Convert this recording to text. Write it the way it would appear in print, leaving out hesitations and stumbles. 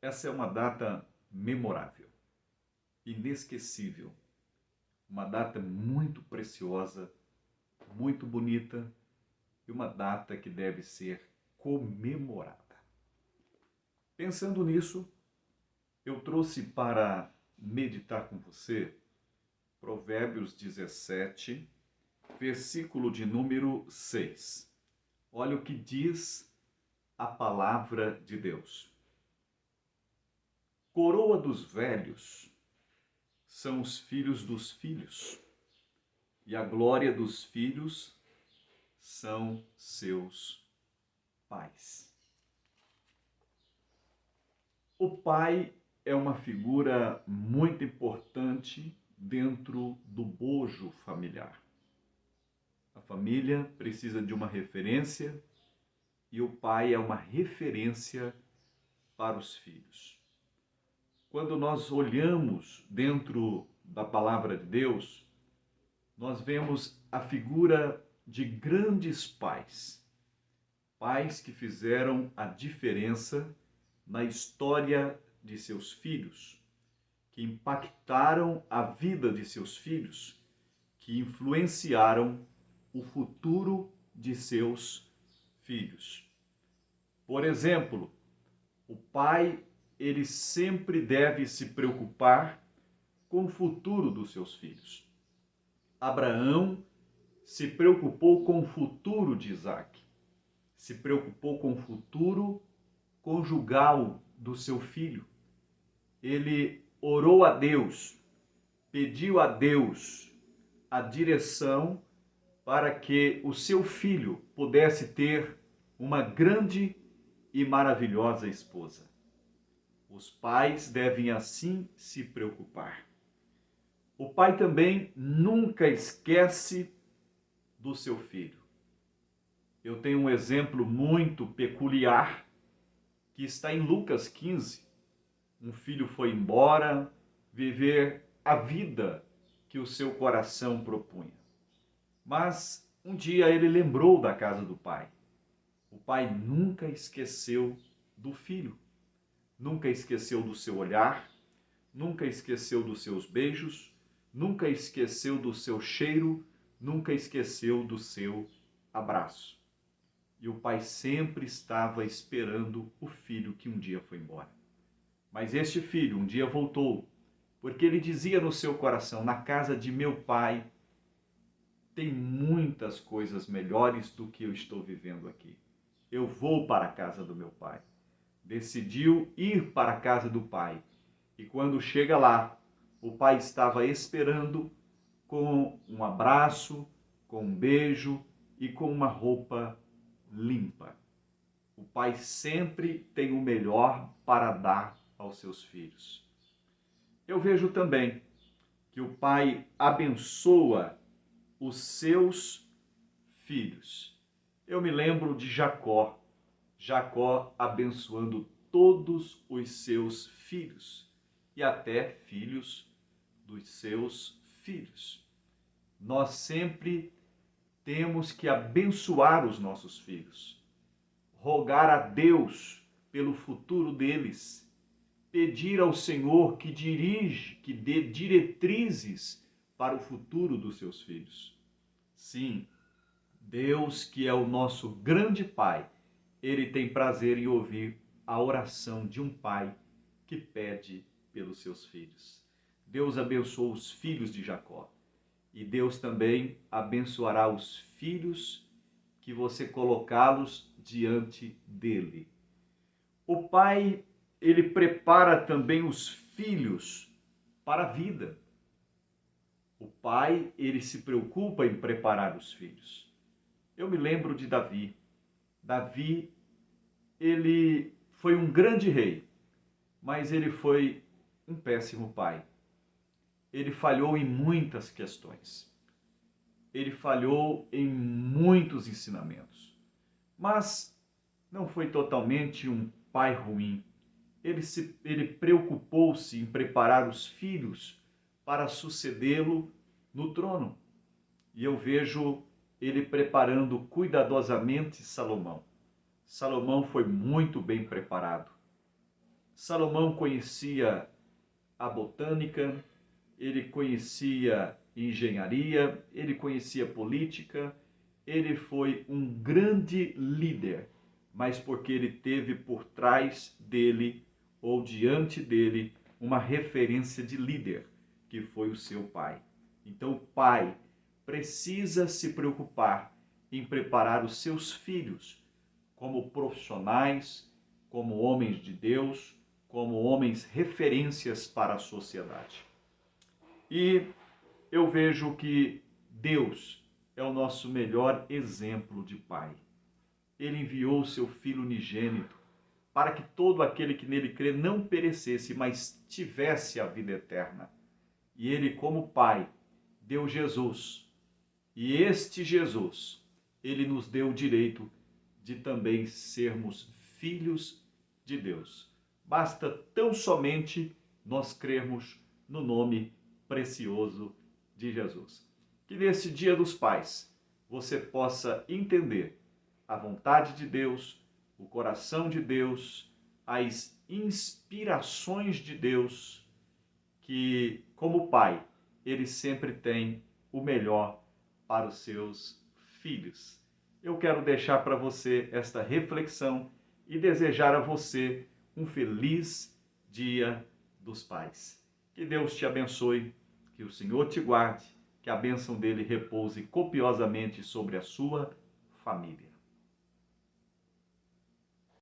Essa é uma data memorável, inesquecível, uma data muito preciosa, muito bonita e uma data que deve ser comemorada. Pensando nisso, eu trouxe para meditar com você Provérbios 17, versículo de número 6. Olha o que diz a palavra de Deus. Coroa dos velhos são os filhos dos filhos, e a glória dos filhos são seus pais. O pai é uma figura muito importante dentro do bojo familiar. A família precisa de uma referência e o pai é uma referência para os filhos. Quando nós olhamos dentro da palavra de Deus, nós vemos a figura de grandes pais. Pais que fizeram a diferença na história de seus filhos, que impactaram a vida de seus filhos, que influenciaram o futuro de seus filhos. Por exemplo, o pai, ele sempre deve se preocupar com o futuro dos seus filhos. Abraão se preocupou com o futuro de Isaac, se preocupou com o futuro conjugal do seu filho. Ele orou a Deus, pediu a Deus a direção para que o seu filho pudesse ter uma grande e maravilhosa esposa. Os pais devem assim se preocupar. O pai também nunca esquece do seu filho. Eu tenho um exemplo muito peculiar que está em Lucas 15. Um filho foi embora viver a vida que o seu coração propunha. Mas um dia ele lembrou da casa do pai. O pai nunca esqueceu do filho, nunca esqueceu do seu olhar, nunca esqueceu dos seus beijos, nunca esqueceu do seu cheiro, nunca esqueceu do seu abraço. E o pai sempre estava esperando o filho que um dia foi embora. Mas este filho um dia voltou, porque ele dizia no seu coração: na casa de meu pai tem muitas coisas melhores do que eu estou vivendo aqui. Eu vou para a casa do meu pai. Decidiu ir para a casa do pai. E quando chega lá, o pai estava esperando com um abraço, com um beijo e com uma roupa limpa. O pai sempre tem o melhor para dar aos seus filhos. Eu vejo também que o pai abençoa os seus filhos. Eu me lembro de Jacó abençoando todos os seus filhos e até filhos dos seus filhos. Nós sempre temos que abençoar os nossos filhos, rogar a Deus pelo futuro deles, pedir ao Senhor que dê diretrizes para o futuro dos seus filhos. Sim, Deus, que é o nosso grande Pai, ele tem prazer em ouvir a oração de um pai que pede pelos seus filhos. Deus abençoou os filhos de Jacó. E Deus também abençoará os filhos que você colocá-los diante dele. O pai, ele prepara também os filhos para a vida. O pai, ele se preocupa em preparar os filhos. Eu me lembro de Davi. Davi, ele foi um grande rei, mas ele foi um péssimo pai. Ele falhou em muitas questões. Ele falhou em muitos ensinamentos. Mas não foi totalmente um pai ruim. Ele preocupou-se em preparar os filhos para sucedê-lo no trono. E eu vejo ele preparando cuidadosamente Salomão. Salomão foi muito bem preparado. Salomão conhecia a botânica, ele conhecia engenharia, ele conhecia política, ele foi um grande líder, mas porque ele teve por trás dele ou diante dele uma referência de líder, que foi o seu pai. Então o pai precisa se preocupar em preparar os seus filhos como profissionais, como homens de Deus, como homens referências para a sociedade. E eu vejo que Deus é o nosso melhor exemplo de pai. Ele enviou o seu Filho unigênito para que todo aquele que nele crê não perecesse, mas tivesse a vida eterna. E ele, como pai, deu Jesus. E este Jesus, ele nos deu o direito de também sermos filhos de Deus. Basta tão somente nós crermos no nome precioso de Jesus. Que nesse Dia dos Pais você possa entender a vontade de Deus, o coração de Deus, as inspirações de Deus, que como pai, ele sempre tem o melhor para os seus filhos. Eu quero deixar para você esta reflexão e desejar a você um feliz Dia dos Pais. Que Deus te abençoe, que o Senhor te guarde, que a bênção dele repouse copiosamente sobre a sua família.